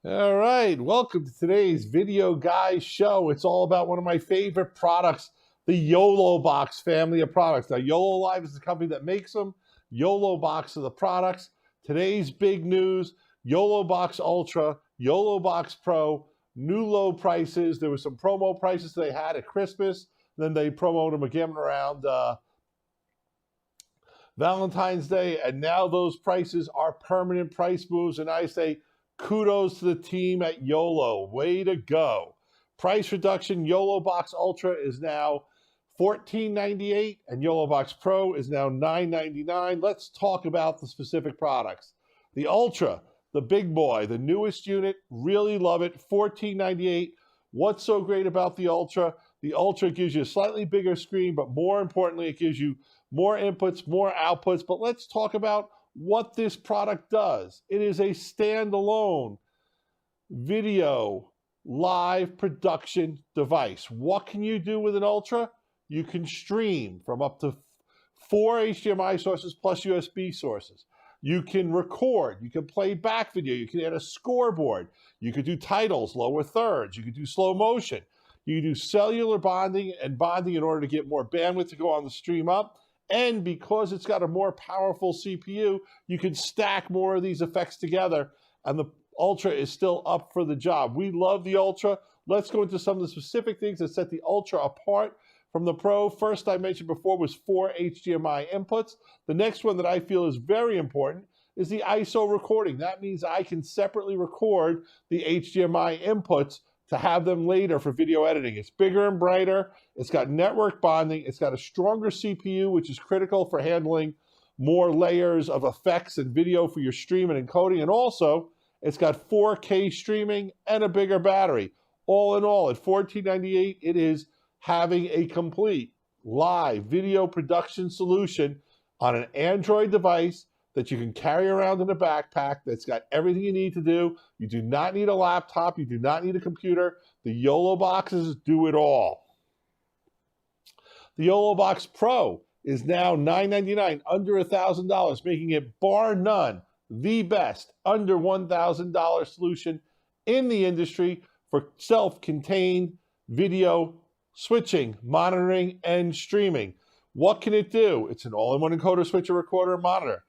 All right, welcome to today's Video Guys show. It's all about one of my favorite products, the YoloBox family of products. Now, YoloLiv is the company that makes them. YoloBox are the products. Today's big news, YoloBox Ultra, YoloBox Pro, new low prices. There were some promo prices they had at Christmas. Then they promoted them again around Valentine's Day, and now those prices are permanent price moves, and I say kudos to the team at YOLO. Way to go. Price reduction, YoloBox Ultra is now $14.98 and YoloBox Pro is now $9.99. Let's talk about the specific products. The Ultra, the big boy, the newest unit, really love it, $14.98. What's so great about the Ultra? The Ultra gives you a slightly bigger screen, but more importantly, it gives you more inputs, more outputs. But let's talk about what this product does. It is a standalone video live production device. What can you do with an Ultra? You can stream from up to 4 HDMI sources plus USB sources. You can record, you can play back video, you can add a scoreboard, you could do titles, lower thirds, you could do slow motion, you can do cellular bonding and bonding in order to get more bandwidth to go on the stream up. And because it's got a more powerful CPU, you can stack more of these effects together, and the Ultra is still up for the job. We love the Ultra. Let's go into some of the specific things that set the Ultra apart from the Pro. First, I mentioned before, was 4 HDMI inputs. The next one that I feel is very important is the ISO recording. That means I can separately record the HDMI inputs to have them later for video editing. It's bigger and brighter. It's got network bonding. It's got a stronger CPU, which is critical for handling more layers of effects and video for your stream and encoding. And also, it's got 4K streaming and a bigger battery. All in all, at $14.98, it is having a complete live video production solution on an Android device that you can carry around in a backpack that's got everything you need to do. You do not need a laptop. You do not need a computer. The YOLO boxes do it all. The YoloBox Pro is now $9.99, under $1,000, making it bar none the best under $1,000 solution in the industry for self-contained video switching, monitoring, and streaming. What can it do? It's an all-in-one encoder, switcher, recorder, and monitor.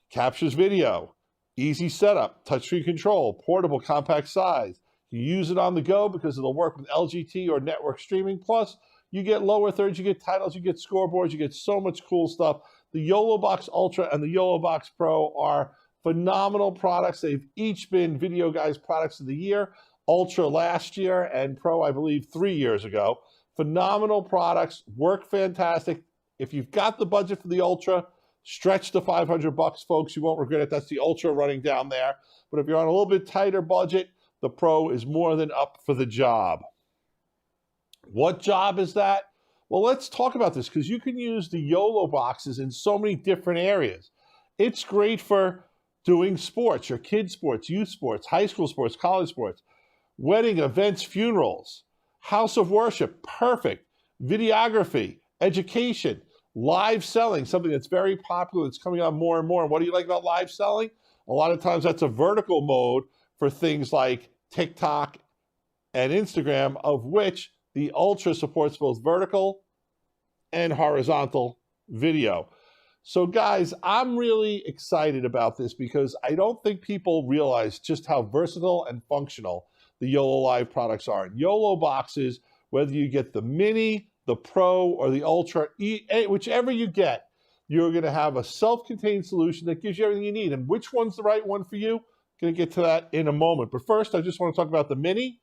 Captures video, easy setup, touchscreen control, portable, compact size. You use it on the go because it'll work with LGT or network streaming. Plus, you get lower thirds, you get titles, you get scoreboards, you get so much cool stuff. The YoloBox Ultra and the YoloBox Pro are phenomenal products. They've each been Video Guys products of the year. Ultra last year and Pro, I believe, 3 years ago. Phenomenal products, work fantastic. If you've got the budget for the Ultra, stretch to $500, folks. You won't regret it. That's the Ultra running down there. But if you're on a little bit tighter budget, the Pro is more than up for the job. What job is that? Well, let's talk about this because you can use the YOLO boxes in so many different areas. It's great for doing sports, your kids' sports, youth sports, high school sports, college sports, wedding, events, funerals, house of worship, perfect, videography, education, live selling, something that's very popular, that's coming on more and more. And what do you like about live selling? A lot of times that's a vertical mode for things like TikTok and Instagram, of which the Ultra supports both vertical and horizontal video. So guys, I'm really excited about this because I don't think people realize just how versatile and functional the YoloLiv products are. And YOLO boxes, whether you get the Mini, the Pro, or the Ultra, whichever you get, you're going to have a self-contained solution that gives you everything you need. And which one's the right one for you? Going to get to that in a moment. But first, I just want to talk about the Mini.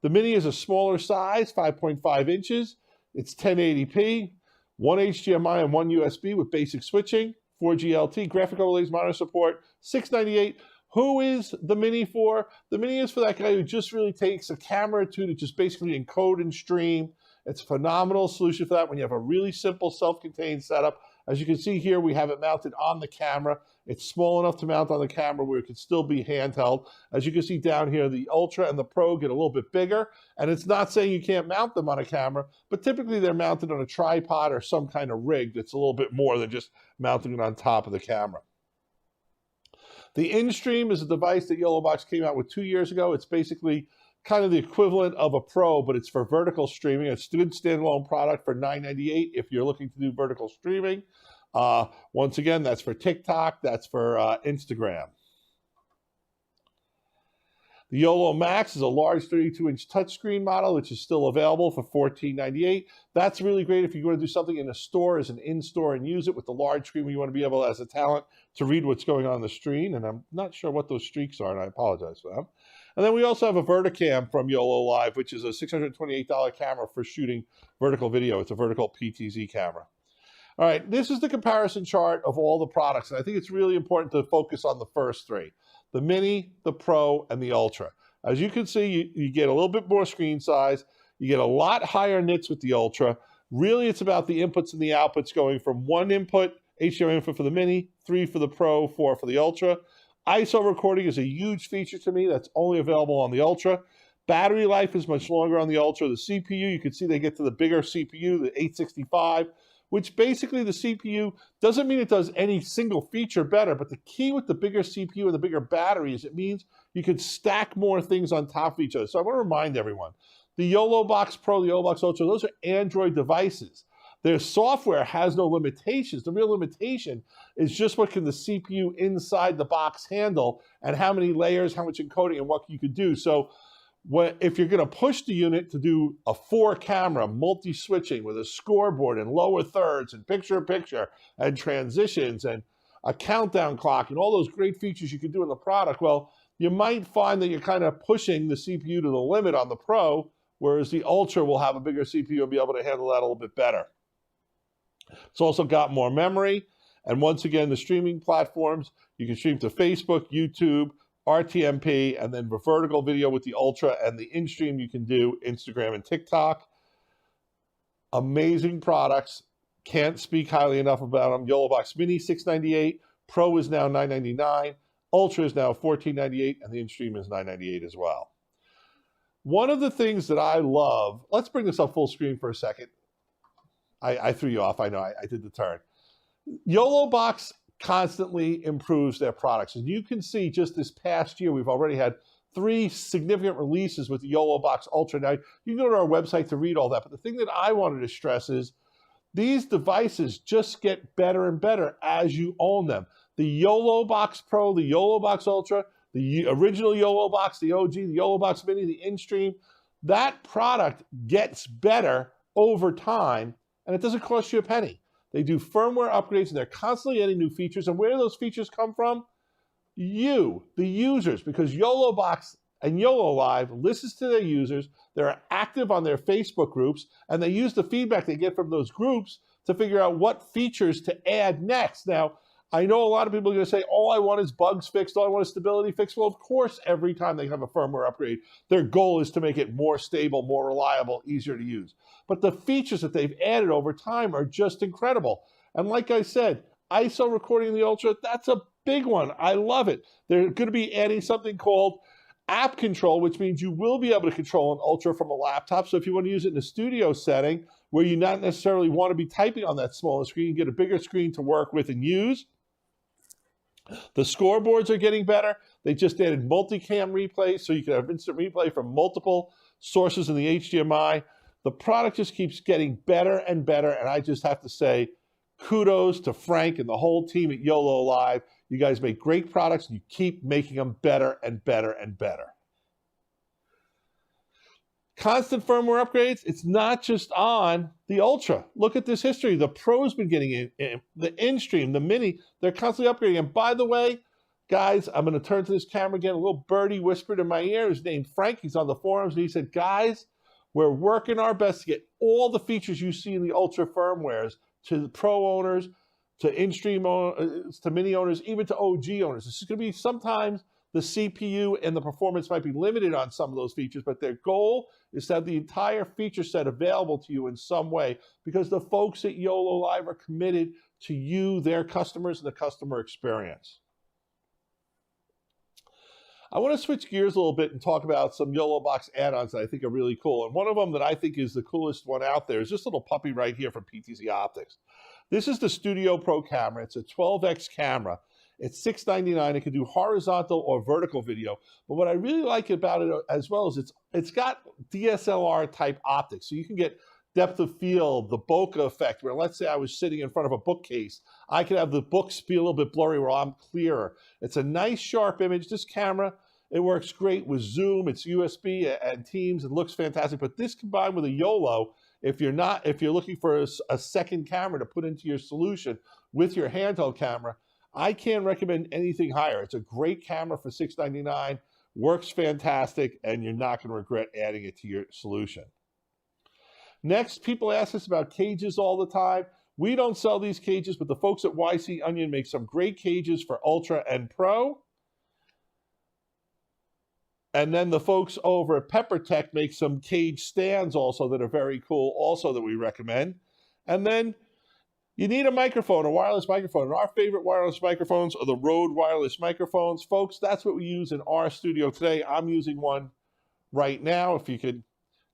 The Mini is a smaller size, 5.5 inches. It's 1080p, 1 HDMI and 1 USB with basic switching, 4G LTE, graphic overlays, monitor support, $698. Who is the Mini for? The Mini is for that guy who just really takes a camera or two to just basically encode and stream. It's a phenomenal solution for that when you have a really simple self-contained setup. As you can see here, we have it mounted on the camera. It's small enough to mount on the camera where it can still be handheld. As you can see down here, the Ultra and the Pro get a little bit bigger, and it's not saying you can't mount them on a camera, but typically they're mounted on a tripod or some kind of rig that's a little bit more than just mounting it on top of the camera. The InStream is a device that YoloBox came out with 2 years ago. It's basically kind of the equivalent of a Pro, but it's for vertical streaming. It's a good standalone product for $9.98 if you're looking to do vertical streaming. Once again, that's for TikTok, that's for Instagram. The YOLO Max is a large 32-inch touchscreen model, which is still available for $14.98. That's really great if you want to do something in a store as an in-store and use it with the large screen where you want to be able, as a talent, to read what's going on the screen. And I'm not sure what those streaks are, and I apologize for them. And then we also have a Verticam from YoloLiv, which is a $628 camera for shooting vertical video. It's a vertical PTZ camera. All right, this is the comparison chart of all the products, and I think it's really important to focus on the first three: the Mini, the Pro, and the Ultra. As you can see, you get a little bit more screen size. You get a lot higher nits with the Ultra. Really, it's about the inputs and the outputs going from 1 input, HDMI input for the Mini, 3 for the Pro, 4 for the Ultra. ISO recording is a huge feature to me that's only available on the Ultra. Battery life is much longer on the Ultra. The CPU, you can see they get to the bigger CPU, the 865, which basically the CPU doesn't mean it does any single feature better, but the key with the bigger CPU and the bigger battery is it means you can stack more things on top of each other. So I want to remind everyone, the YoloBox Pro, the YoloBox Ultra, those are Android devices. Their software has no limitations. The real limitation is just what can the CPU inside the box handle and how many layers, how much encoding, and what you could do. So if you're going to push the unit to do a 4-camera multi-switching with a scoreboard and lower thirds and picture-in-picture and transitions and a countdown clock and all those great features you can do in the product, well, you might find that you're kind of pushing the CPU to the limit on the Pro, whereas the Ultra will have a bigger CPU and be able to handle that a little bit better. It's also got more memory. And once again, the streaming platforms, you can stream to Facebook, YouTube, RTMP, and then vertical video with the Ultra, and the InStream you can do Instagram and TikTok. Amazing products. Can't speak highly enough about them. YoloBox Mini, $698. Pro is now $999. Ultra is now $1498, and the InStream is $998 as well. One of the things that I love, let's bring this up full screen for a second. I threw you off, I know, I did the turn. YoloBox constantly improves their products. And you can see just this past year, we've already had 3 significant releases with the YoloBox Ultra. Now, you can go to our website to read all that, but the thing that I wanted to stress is these devices just get better and better as you own them. The YoloBox Pro, the YoloBox Ultra, the original YoloBox, the OG, the YoloBox Mini, the InStream, that product gets better over time, and it doesn't cost you a penny. They do firmware upgrades, and they're constantly adding new features. And where do those features come from? You, the users, because YoloBox and YoloLiv listens to their users. They're active on their Facebook groups, and they use the feedback they get from those groups to figure out what features to add next. Now, I know a lot of people are going to say, all I want is bugs fixed, all I want is stability fixed. Well, of course, every time they have a firmware upgrade, their goal is to make it more stable, more reliable, easier to use. But the features that they've added over time are just incredible. And like I said, ISO recording in the Ultra, that's a big one. I love it. They're going to be adding something called app control, which means you will be able to control an Ultra from a laptop. So if you want to use it in a studio setting where you not necessarily want to be typing on that smaller screen, you get a bigger screen to work with and use. The scoreboards are getting better. They just added multicam replay, so you can have instant replay from multiple sources in the HDMI. The product just keeps getting better and better, and I just have to say kudos to Frank and the whole team at YoloLiv. You guys make great products, and you keep making them better and better and better. Constant firmware upgrades, it's not just on the Ultra. Look at this history. The Pro's been getting it, the InStream, the Mini, they're constantly upgrading. And by the way, guys, I'm going to turn to this camera again. A little birdie whispered in my ear. His name's Frank. He's on the forums, and he said, guys, we're working our best to get all the features you see in the Ultra firmwares to the Pro owners, to InStream owners, to Mini owners, even to OG owners. This is going to be sometimes the CPU and the performance might be limited on some of those features, but their goal is to have the entire feature set available to you in some way, because the folks at YoloLiv are committed to you, their customers, and the customer experience. I want to switch gears a little bit and talk about some YoloBox add-ons that I think are really cool. And one of them that I think is the coolest one out there is this little puppy right here from PTZ Optics. This is the Studio Pro camera. It's a 12x camera. It's $6.99. It can do horizontal or vertical video. But what I really like about it as well is it's got DSLR type optics. So you can get depth of field, the bokeh effect, where let's say I was sitting in front of a bookcase, I could have the books be a little bit blurry where I'm clearer. It's a nice sharp image. This camera, it works great with Zoom. It's USB and Teams. It looks fantastic. But this combined with a YOLO, if you're looking for a second camera to put into your solution with your handheld camera, I can't recommend anything higher. It's a great camera for $6.99, works fantastic, and you're not going to regret adding it to your solution. Next, people ask us about cages all the time. We don't sell these cages, but the folks at YC Onion make some great cages for Ultra and Pro. And then the folks over at PepperTech make some cage stands also that are very cool, also that we recommend. And then you need a microphone, a wireless microphone. And our favorite wireless microphones are the Rode wireless microphones. Folks, that's what we use in our studio today. I'm using one right now. If you could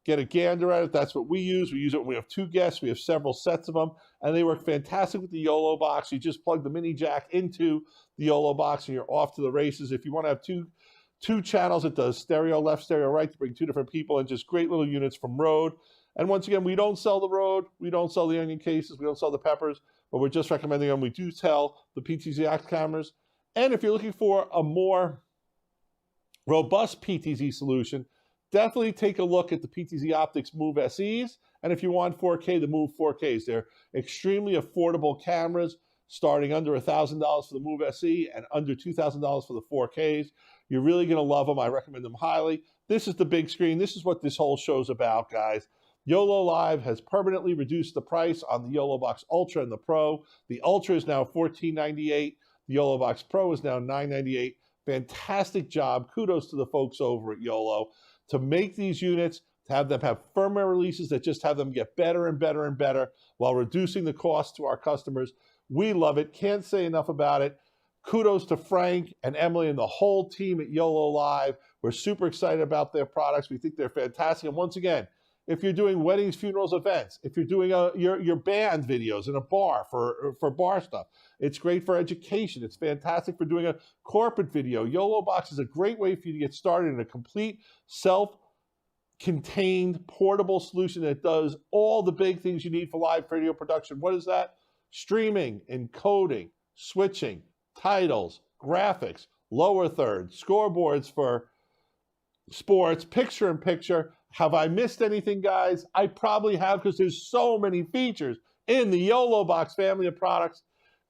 get a gander at it, that's what we use. We use it when we have 2 guests. We have several sets of them, and they work fantastic with the YoloBox. You just plug the mini jack into the YoloBox, and you're off to the races. If you want to have two channels, it does stereo left, stereo right to bring 2 different people, and just great little units from Rode. And once again, we don't sell the Rode, we don't sell the Onion cases, we don't sell the Peppers, but we're just recommending them. We do sell the PTZ Act cameras. And if you're looking for a more robust PTZ solution, definitely take a look at the PTZ Optics Move SEs. And if you want 4K, the Move 4Ks. They're extremely affordable cameras, starting under $1,000 for the Move SE and under $2,000 for the 4Ks. You're really going to love them. I recommend them highly. This is the big screen. This is what this whole show's about, guys. YoloLiv has permanently reduced the price on the YoloBox Ultra and the Pro. The Ultra is now $14.98. The YoloBox Pro is now $9.98. Fantastic job. Kudos to the folks over at YOLO to make these units, to have them have firmware releases that just have them get better and better and better while reducing the cost to our customers. We love it. Can't say enough about it. Kudos to Frank and Emily and the whole team at YoloLiv. We're super excited about their products. We think they're fantastic. And once again, if you're doing weddings, funerals, events, if you're doing your band videos in a bar for bar stuff, it's great for education. It's fantastic for doing a corporate video. YoloBox is a great way for you to get started in a complete self-contained portable solution that does all the big things you need for live video production. What is that? Streaming, encoding, switching, titles, graphics, lower third, scoreboards for sports, picture-in-picture. Have I missed anything, guys? I probably have, because there's so many features in the YoloBox family of products.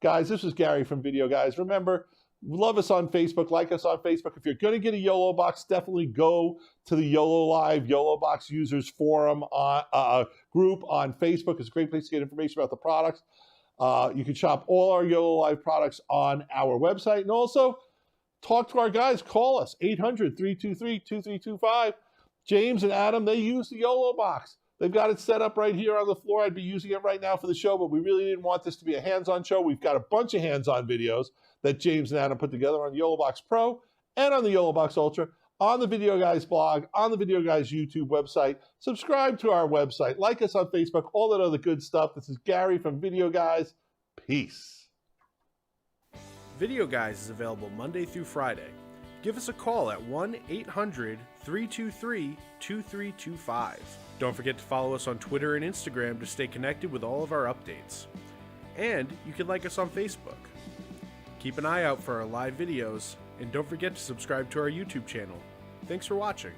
Guys, this is Gary from Videoguys. Remember, love us on Facebook, like us on Facebook. If you're going to get a YoloBox, definitely go to the YoloLiv YoloBox Users Forum group on Facebook. It's a great place to get information about the products. You can shop all our YoloLiv products on our website. And also, talk to our guys. Call us, 800-323-2325. James and Adam, they use the YoloBox. They've got it set up right here on the floor. I'd be using it right now for the show, but we really didn't want this to be a hands-on show. We've got a bunch of hands-on videos that James and Adam put together on the YoloBox Pro and on the YoloBox Ultra, on the Videoguys blog, on the Videoguys YouTube website. Subscribe to our website. Like us on Facebook, all that other good stuff. This is Gary from Videoguys. Peace. Videoguys is available Monday through Friday. Give us a call at 1-800-323-2325. Don't forget to follow us on Twitter and Instagram to stay connected with all of our updates. And you can like us on Facebook. Keep an eye out for our live videos, and don't forget to subscribe to our YouTube channel. Thanks for watching.